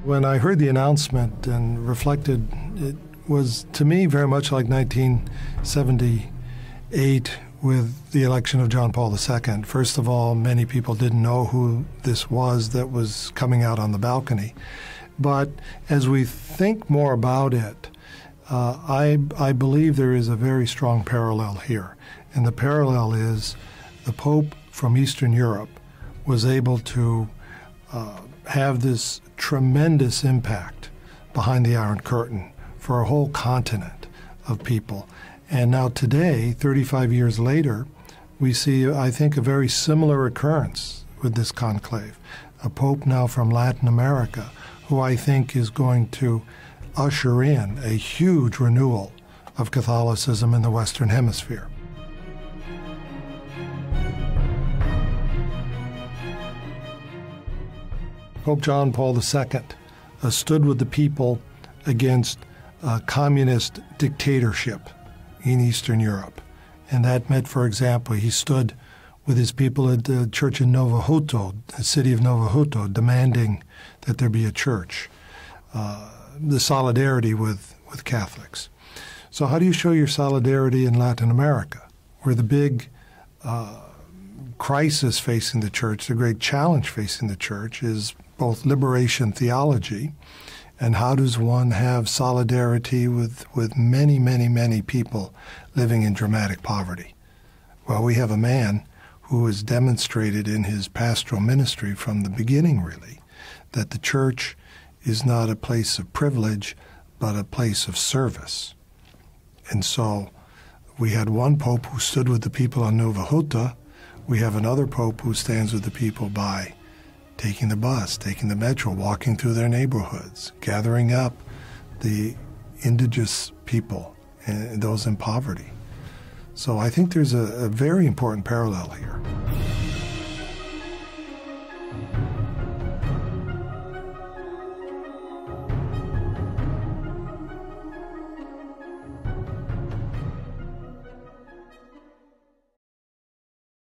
When I heard the announcement and reflected, it was to me very much like 1978 with the election of John Paul II. First of all, many people didn't know who this was that was coming out on the balcony. But as we think more about it, I believe there is a very strong parallel here. And the parallel is the Pope from Eastern Europe was able to have this tremendous impact behind the Iron Curtain for a whole continent of people. And now today, 35 years later, we see, I think, a very similar occurrence with this conclave. A Pope now from Latin America, who I think is going to usher in a huge renewal of Catholicism in the Western Hemisphere. Pope John Paul II stood with the people against communist dictatorship in Eastern Europe. And that meant, for example, he stood with his people at the church in Novo Huto, the city of Novo Huto, demanding that there be a church, the solidarity with Catholics. So how do you show your solidarity in Latin America, where the big crisis facing the church, the great challenge facing the church is both liberation theology and how does one have solidarity with many, many, many people living in dramatic poverty? Well, we have a man who has demonstrated in his pastoral ministry from the beginning, really, that the church is not a place of privilege, but a place of service. And so we had one pope who stood with the people on Nova Huta. We have another pope who stands with the people by taking the bus, taking the metro, walking through their neighborhoods, gathering up the indigenous people and those in poverty. So I think there's a very important parallel here.